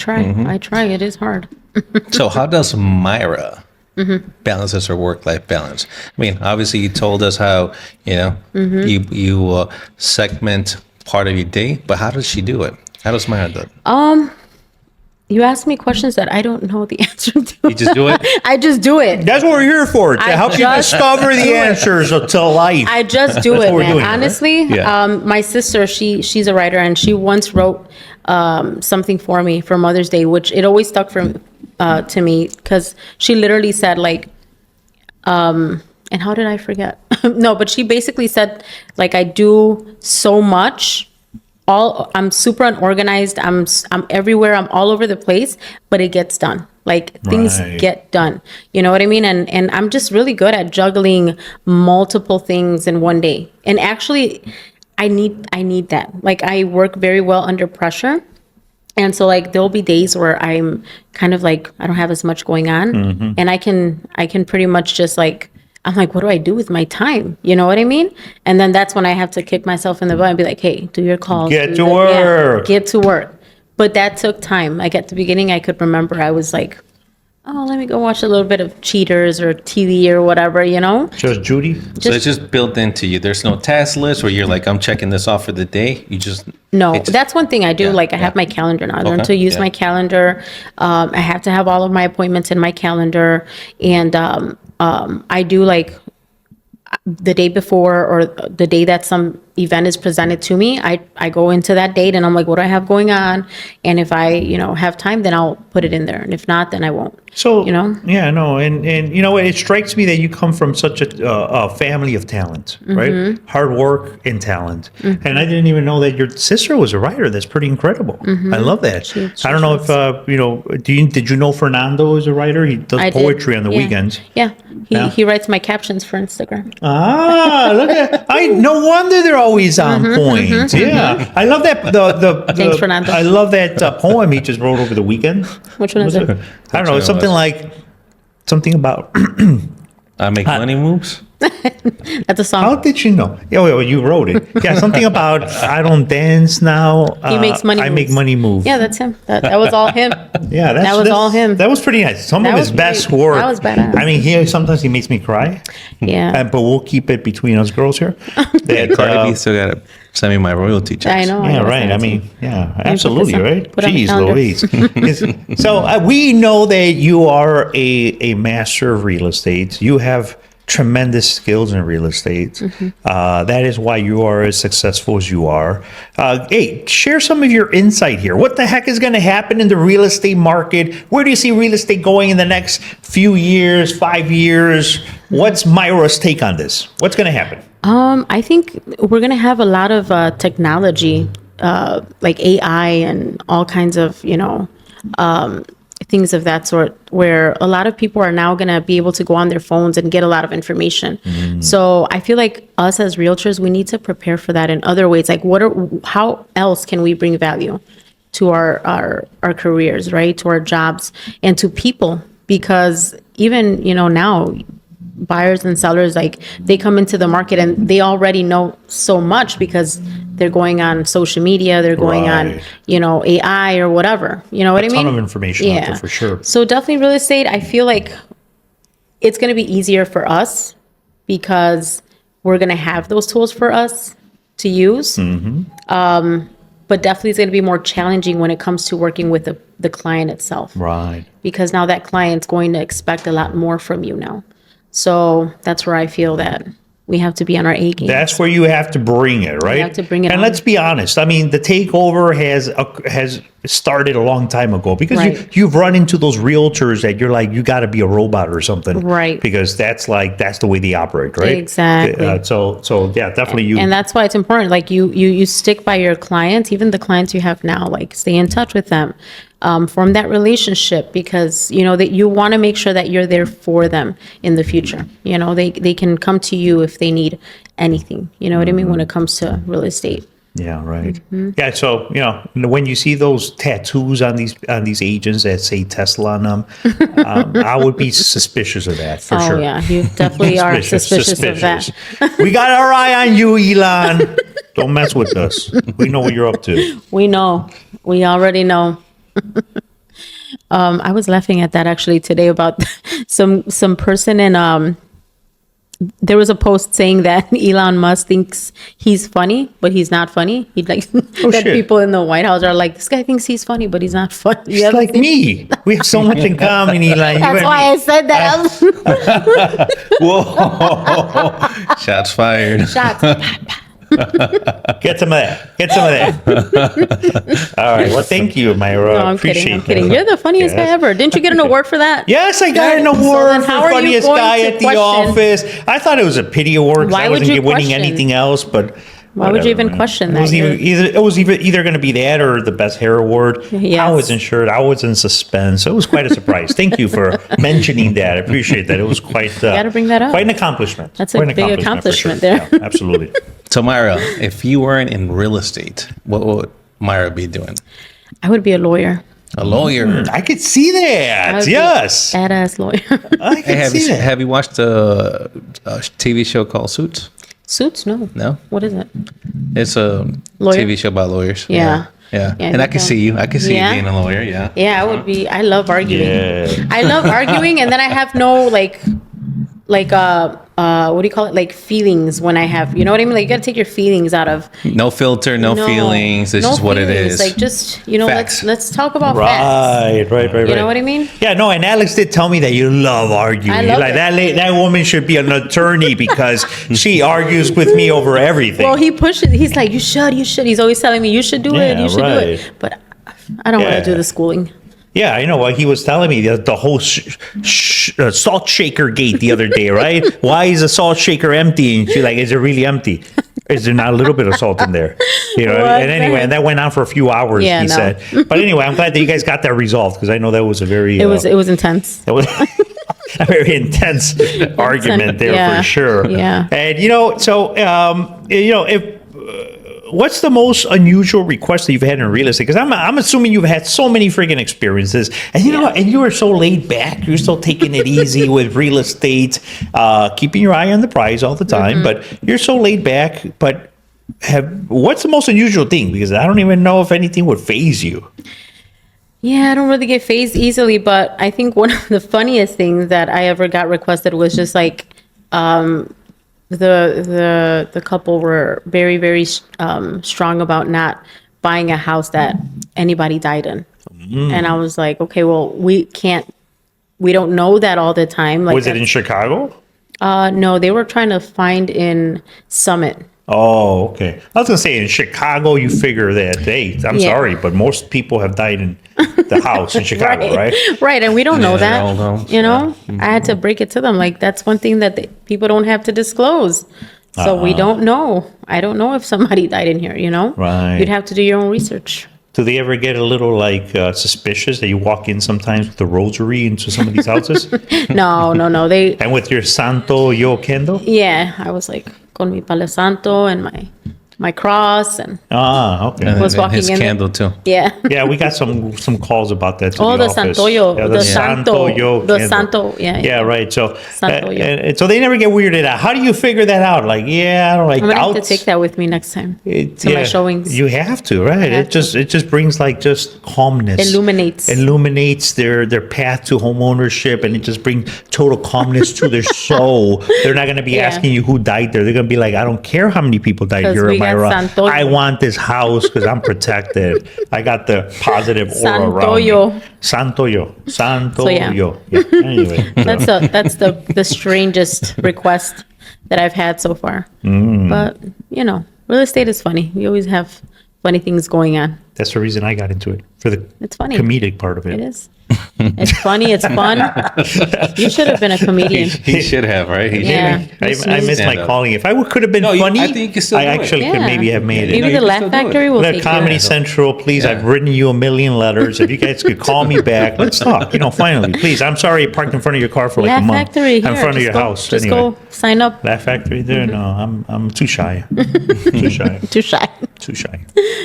try. It is hard. So how does Mayra balances her work-life balance? I mean, obviously you told us how, you segment part of your day, but how does she do it? How does Mayra do it? You ask me questions that I don't know the answer to. You just do it? I just do it. That's what we're here for, to I help you just discover the answers to life. I just do it, what we're man. doing, right? Honestly, Yeah. my sister, she's a writer, and she once wrote something for me for Mother's Day, which it always stuck to me, because she literally said, like, and how did I forget? No, but she basically said, like, I do so much. I'm super unorganized. I'm everywhere. I'm all over the place, but it gets done. Like, things Right. get done. You know what I mean? And I'm just really good at juggling multiple things in one day. And actually, I need that. Like, I work very well under pressure. And so, like, there'll be days where I'm kind of like, I don't have as much going on, and I can pretty much just, like, I'm like, what do I do with my time? You know what I mean? And then that's when I have to kick myself in the butt and be like, hey, do your calls. Get to work. Get to work. But that took time. Like, at the beginning, I could remember I was like, oh, let me go watch a little bit of Cheaters or TV or whatever, Just Judy? So it's just built into you. There's no task list where you're like, I'm checking this off for the day. You just... No, it's- that's one thing I do. Yeah, Like, I yeah. have my calendar now. I learned Okay, to use yeah. my calendar. I have to have all of my appointments in my calendar. And I do, like, the day before or the day that some event is presented to me, I go into that date and I'm like, what do I have going on? And if I, have time, then I'll put it in there. And if not, then I won't. So, Yeah, no, and it strikes me that you come from such a family of talent, right? Hard work and talent. And I didn't even know that your sister was a writer. That's pretty incredible. I love that. She I don't know if, did you know Fernando is a writer? He does I did. poetry on the Yeah. weekends. Yeah. Yeah. He writes my captions for Instagram. Look at no wonder they're always on point. Yeah, I love that. Thanks, Fernando. I love that poem he just wrote over the weekend. Which one is it? I don't know. It's something like something about. I make money moves. That's a song. How did you know? Oh, you wrote it. Yeah, something about I don't dance now. He makes money I moves. make money move. Yeah, that's him. That was all him. Yeah, that was all him. That was pretty nice. Some That of his was best pretty- work. that was badass. I mean, sometimes he makes me cry. Yeah. But we'll keep it between us girls here. That, Cardi B still gotta send me my royalty checks. I know. yeah, gotta right. send I it to mean, you. yeah, put absolutely, this on- right? put it on the Jeez calendar. Louise. So we know that you are a master of real estate. You have tremendous skills in real estate. Mm-hmm. That is why you are as successful as you are. Hey, share some of your insight here. What the heck is going to happen in the real estate market? Where do you see real estate going in the next few years, 5 years? What's Mayra's take on this? What's going to happen? I think we're gonna have a lot of technology, like AI and all kinds of, things of that sort, where a lot of people are now gonna be able to go on their phones and get a lot of information. So I feel like us as realtors, we need to prepare for that in other ways. Like, how else can we bring value to our careers, right? To our jobs and to people, because even, now buyers and sellers, like, they come into the market and they already know so much because they're going on social media, they're going on, Right. AI or whatever. You know what I mean? ton of information out there for sure. So definitely real estate, I feel like it's going to be easier for us because we're going to have those tools for us to use. But definitely it's going to be more challenging when it comes to working with the client itself. Right. Because now that client's going to expect a lot more from you now. So that's where I feel that we have to be on our A game. That's where you have to bring it, right? have to bring it And on. let's be honest. I mean, the takeover has started a long time ago because Right. you've run into those realtors that you're like, you got to be a robot or something, Right. Because that's the way they operate, right? Exactly. So yeah, definitely you. And that's why it's important. Like you stick by your clients, even the clients you have now, like stay in touch with them, form that relationship because, that you want to make sure that you're there for them in the future. They can come to you if they need anything, you know what I mean? When it comes to real estate. Yeah, right. Mm-hmm. Yeah, so when you see those tattoos on these agents that say Tesla on them, I would be suspicious of that for sure. Oh yeah, you definitely are suspicious of that. We got our eye on you, Elon. Don't mess with us. We know what you're up to. We know. We already know. I was laughing at that actually today about some person in there was a post saying that Elon Musk thinks he's funny, but he's not funny. He'd like that shit. people in the White House are like, this guy thinks he's funny, but he's not funny. You It's ever like seen- me. We have so much in common, Elon. That's why I said that. Whoa! Shots fired. Shots. Get some of that. Get some of that. All right. Well, thank you, Mayra. No, I'm Appreciate kidding. I'm that. kidding. You're the funniest guy ever. Didn't you get an award for that? Yes, I got an So award then for how are you funniest going guy to at the question- office. I thought it was a pity award because Why I would wasn't you winning question? anything else. But Why would you even man. question It was that? either going to be that or the best hair award. Yes. I wasn't sure. I was in suspense. So it was quite a surprise. Thank you for mentioning that. I appreciate that. It was quite. gotta bring that up. Quite an accomplishment. That's a Quite an big for accomplishment sure. there. Yeah, absolutely. So Mayra, if you weren't in real estate, what would Mayra be doing? I would be a lawyer. A lawyer. I could see I that. would be Yes. a badass lawyer. I Hey, can see that. have you watched a TV show called Suits? Suits? No. No, What is it? it's a Lawyer? TV show about lawyers. Yeah. Yeah. Yeah, And I no can doubt. see you. I can see Yeah? you being a lawyer. Yeah. Yeah, I would be. I love arguing. Yeah. I love arguing, and then I have no what do you call it? Like feelings when I have, you know what I mean? Like you gotta take your feelings out of. No filter, no feelings. It's no just what it feelings. is. Like just Facts. let's talk about facts. Right. You know what I mean? Yeah, no, and Alex did tell me that you love arguing. I You're love like it. that woman should be an attorney because she argues with me over everything. Well, he pushes. He's like, you should. He's always telling me, you should do it. Yeah, You should do right. it. But I don't want Yeah. to do the schooling. Yeah, I know. Well, he was telling me the whole salt shaker gate the other day, right? Why is the salt shaker empty? And she's like, is it really empty? Is there not a little bit of salt in there? You know. What And the anyway, heck? and that went on for a few hours. Yeah, he no. said. But anyway, I'm glad that you guys got that resolved because I know that was a very It was intense. that was a very intense argument there Yeah, for sure. yeah. And so if what's the most unusual request that you've had in real estate? Because I'm assuming you've had so many freaking experiences, and you know, and you are so laid back. You're still taking it easy with real estate, keeping your eye on the prize all the time. But you're so laid back. But what's the most unusual thing? Because I don't even know if anything would faze you. Yeah, I don't really get phased easily, but I think one of the funniest things that I ever got requested was just like the couple were very, very strong about not buying a house that anybody died in. And I was like, okay, well, we don't know that all the time. Like, was it in Chicago? No, they were trying to find in Summit. Oh, okay. I was gonna say in Chicago, you figure that. Hey, I'm sorry, but most people have died in the house in Chicago, right? Right, and we don't know that. old homes, You know, I had to break it to them. Like, that's one thing that people don't have to disclose. So we don't know. I don't know if somebody died in here. You know, Right. You'd have to do your own research. Do they ever get a little like suspicious that you walk in sometimes with the rosary into some of these houses? No. They, And with your Santo Yo candle? yeah, I was like con mi Palo Santo and my cross and Okay. And was walking his in there. candle too. yeah. Yeah, we got some calls about that. To Oh, the office. Santoyo, Yeah, the Santo, Yo the candle. Santo, yeah. Yeah, right. So, Santoyo. and so they never get weirded out. How do you figure that out? Like, I don't like I'm gonna have to doubts. take that with me next time It- to my showings. You have to, right? have It just brings like just calmness. Illuminates their path to home ownership, and it just brings total calmness to their soul. They're not going to be Yeah. asking you who died there. They're going to be like, I don't care how many people died 'Cause here, we got Mayra. Santoyo. I want this house because I'm protected. I got the positive aura around Santoyo. me. Santoyo. So, yeah. Yeah. Anyway. That's the strangest request that I've had so far. But you know, real estate is funny. We always have funny things going on. That's the reason I got into it, for the It's funny. comedic part of it. It is. It's funny. It's fun. You should have been a comedian. He should have, right? He Yeah. should. I missed my Stand up. calling. If I could have been No, funny, I think you can still I do it. actually could Yeah. maybe have made it. Maybe No, you the can Laugh still do it. Factory will The take Comedy you. Central, please. I've written you a million letters. If you guys could call me back, let's talk. Finally, please. I'm sorry I parked in front of your car for like Laugh a month. Factory. In Here, front of just your go- house. Just Anyway, go sign up. Laugh Factory there? No, I'm too shy. Too shy. Too shy. Too shy.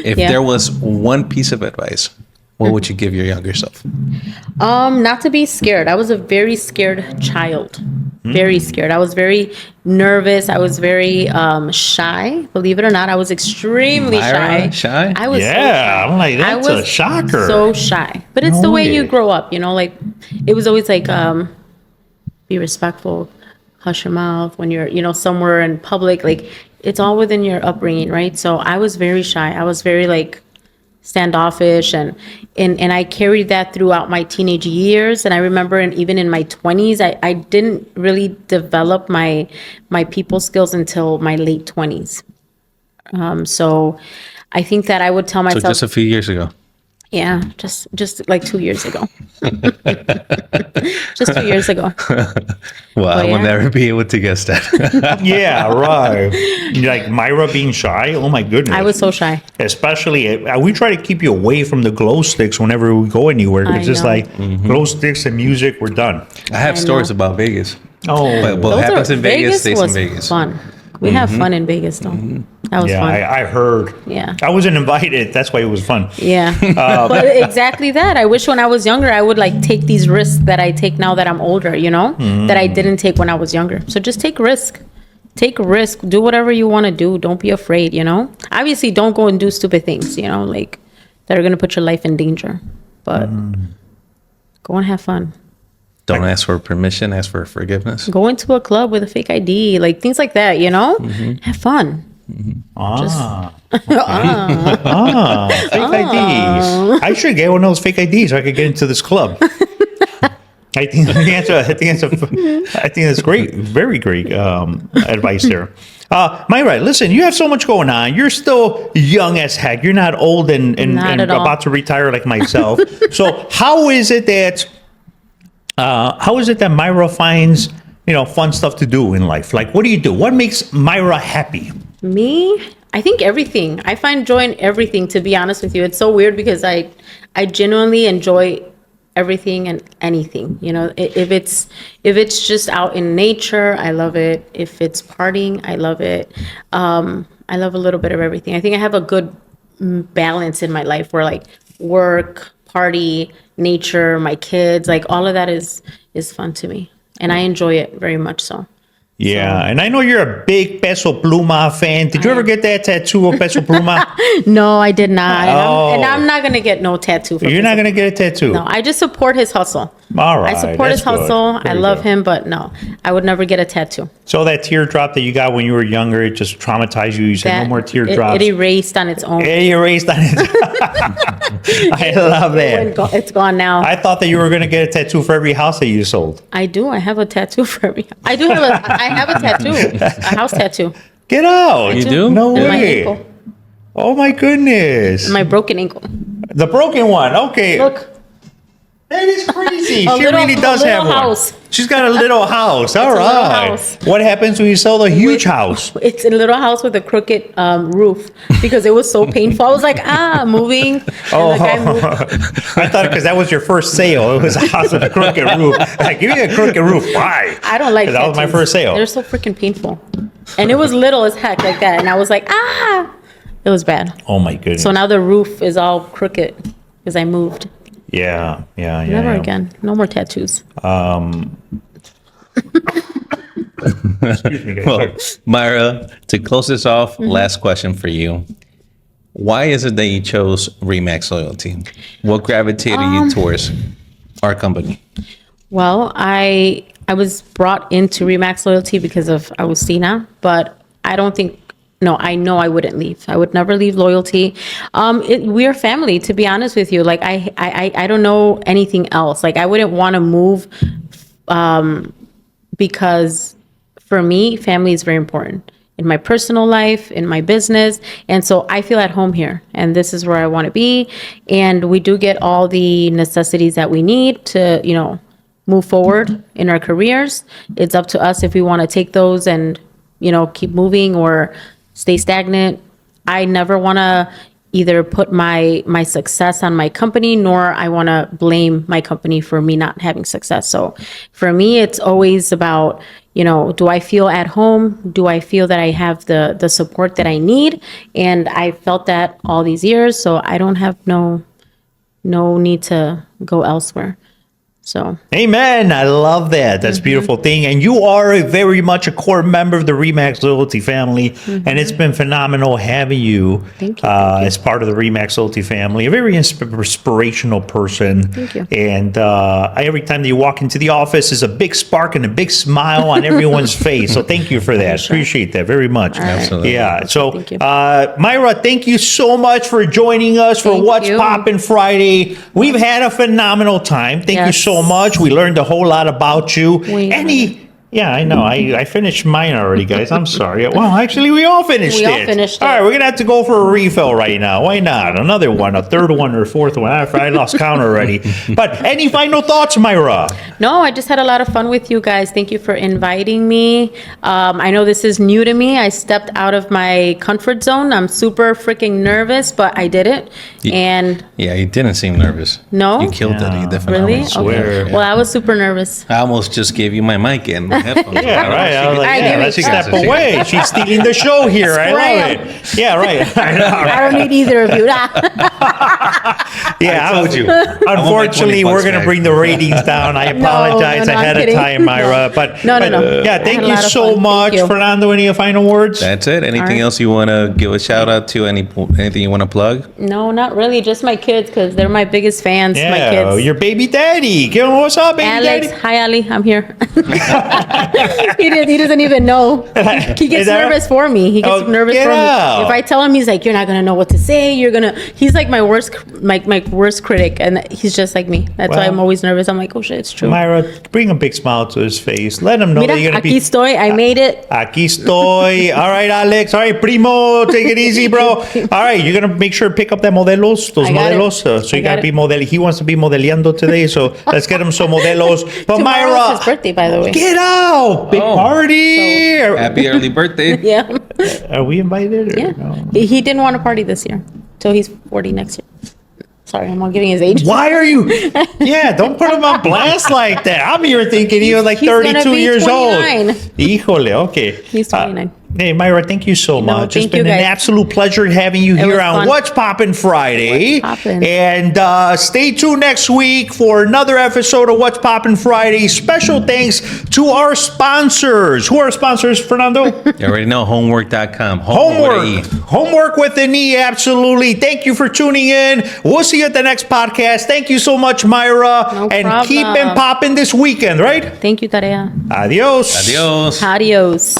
If Yeah. there was one piece of advice, what would you give your younger self? Not to be scared. I was a very scared child. Very scared. I was very nervous. I was very shy. Believe it or not, I was extremely Myra, shy. shy? I was so Yeah, shy. I'm like, I that's a was shocker. So shy. But it's No the way you way. grow up, like it was always like be respectful, hush your mouth when you're, somewhere in public. Like it's all within your upbringing, right? So I was very shy. I was very like standoffish and I carried that throughout my teenage years. And I remember even in my 20s, I didn't really develop my people skills until my late 20s. So I think that I would tell So myself, just a few years ago. yeah, just like 2 years ago. Just 2 years ago. Well, I will yeah. never be able to guess that. Yeah, right. Like Myra being shy. Oh my goodness. I was so shy. Especially, we try to keep you away from the glow sticks whenever we go anywhere. I It's just know. like glow sticks and music, we're done. I have I stories know. about Vegas. Oh, But what happens in Vegas stays in was Vegas. fun. We have fun in Vegas though. That was yeah, fun. I heard. Yeah. I wasn't invited. That's why it was fun. Yeah. But exactly that. I wish when I was younger, I would like take these risks that I take now that I'm older, that I didn't take when I was younger. So just take risk. Take risk. Do whatever you want to do. Don't be afraid, Obviously, don't go and do stupid things, like that are going to put your life in danger. But go and have fun. Don't ask for permission, ask for forgiveness. Go into a club with a fake ID, like things like that, Have fun. Fake ID. I should get one of those fake IDs so I could get into this club. I think that's great. Very great advice there. Mayra, listen, you have so much going on. You're still young as heck. You're not old and Not at all. about to retire like myself. So how is it that Mayra finds fun stuff to do in life? Like, what do you do? What makes Mayra happy? Me? I think everything. I find joy in everything, to be honest with you. It's so weird because I genuinely enjoy everything and anything. If it's just out in nature, I love it. If it's partying, I love it. I love a little bit of everything. I think I have a good balance in my life where like work, party, nature, my kids, like all of that is fun to me. And I enjoy it very much so. Yeah, and I know you're a big Peso Pluma fan. Did you ever get that tattoo of Peso Pluma? No, I did not. And I'm not going to get no tattoo. You're not going to get a tattoo? No, I just support his hustle. All right. I support his hustle. I love him, but no, I would never get a tattoo. So that teardrop that you got when you were younger, it just traumatized you. You said no more teardrops. It erased on its own. It erased on its I love that. It's gone now. I thought that you were going to get a tattoo for every house that you sold. I do. I have a tattoo for every. I have a tattoo, a house tattoo. Get out. You do? No And my way. ankle. Oh my goodness. My broken ankle. The broken one. Okay. Look. That is crazy. She little- really does a have little one. house. She's got a little house. All a little right. house. What happens when you sell the huge house? It's a little house with a crooked roof because it was so painful. I was like, moving. And the guy moved. I thought because that was your first sale. It was a house with a crooked roof. Like, give me a crooked roof. Why? I don't like 'Cause that was my tattoos. first sale. They're so freaking painful. And it was little as heck like that. And I was like, It was bad. Oh my goodness. So now the roof is all crooked because I moved. Yeah. Never again. No more tattoos. Excuse me, guys. Well, Mayra, to close this off, last question for you. Why is it that you chose REMAX Loyalty? What gravitated you towards our company? Well, I was brought into REMAX Loyalty because of Agustina, but I know I wouldn't leave. I would never leave Loyalty. We are family, to be honest with you. Like I don't know anything else. Like I wouldn't want to move because for me, family is very important in my personal life, in my business. And so I feel at home here and this is where I want to be. And we do get all the necessities that we need to, move forward in our careers. It's up to us if we want to take those and, keep moving or stay stagnant. I never want to either put my success on my company, nor I want to blame my company for me not having success. So for me, it's always about, do I feel at home? Do I feel that I have the support that I need? And I felt that all these years, so I don't have no need to go elsewhere. So Amen. I love that. That's a beautiful thing. And you are very much a core member of the REMAX Loyalty family. And it's been phenomenal having you, Thank you. As part of the REMAX Loyalty family. A very inspirational person. Thank you. And every time that you walk into the office, there's a big spark and a big smile on everyone's face. So thank you for that. Appreciate that very much. Absolutely. Yeah. So, Thank you. Mayra, thank you so much for joining us for Thank What's you. Poppin Friday. We've had a phenomenal time. Thank you Yes. so much. We learned a whole lot about you. We Yeah, I know. I finished mine already, guys. I'm sorry. Well, actually, we all finished We it. all finished All it. right, we're going to have to go for a refill right now. Why not? Another one, a third one, or fourth one. I lost count already. But any final thoughts, Mayra? No, I just had a lot of fun with you guys. Thank you for inviting me. I know this is new to me. I stepped out of my comfort zone. I'm super freaking nervous, but I did it. And Yeah, you didn't seem nervous. No? You killed it. You definitely really? swear. Okay. Well, I was super nervous. I almost just gave you my mic and my headphones. Yeah, right. I was like, Alright, yeah, give me- let's she step got it. away. She's stealing the show here. I love it. Yeah, right. I know, right? I don't need either of you. Yeah, I told you. Unfortunately, I want my we're going to 20 bring the ratings down. I apologize no, I'm ahead of kidding. time, Mayra. But No. yeah, I thank had a you lot of so fun. Thank much, you. Fernando. Any final words? That's it. Anything right. else you want to give a shout out to? Anything you want to plug? No, not really. Just my kids, because they're my biggest fans. My Yeah, kids. your baby daddy. Give him what's up, baby Alex, daddy. hi Ali, I'm here. he doesn't even know. He Is gets that- nervous for me. He gets Oh, nervous get for out. me. If I tell him, he's like, "You're not gonna know what to say. He's like my worst critic, and he's just like me. That's why Well, I'm always nervous. I'm like, oh shit, it's true. Myra, bring a big smile to his face. Let him know Mira, that you're going to aquí be. estoy. I made it. Aquí estoy. All right, Alex. All right, primo. Take it easy, bro. All right, you're going to make sure to pick up that modelos, those I got it. modelos. So you I got to got be it. model. He wants to be modeleando today, so let's get him some modelos. But Tomorrow's Myra, his birthday, by the way. get out. Big Oh. party. Happy early birthday. Yeah, Are we invited? Or yeah. no? He didn't want to party this year, so he's 40 next year. Sorry, I'm not giving his age. Why are you? Yeah, don't put him on blast like that. I'm here thinking he was like He's gonna 32 be years 29. old. Híjole, okay. He's 29. Hey, Mayra, thank you so much. It's thank been you, an guys. absolute pleasure having you here was on fun. What's Poppin' Friday. What's Poppin'. And stay tuned next week for another episode of What's Poppin' Friday. Special thanks to our sponsors. Who are our sponsors, Fernando? You already know, homework.com. Homework with an E, absolutely. Thank you for tuning in. We'll see you at the next podcast. Thank you so much, Mayra. No and problem. keep it poppin' this weekend, right? Thank you, Tarea. Adios. Adios. Adios.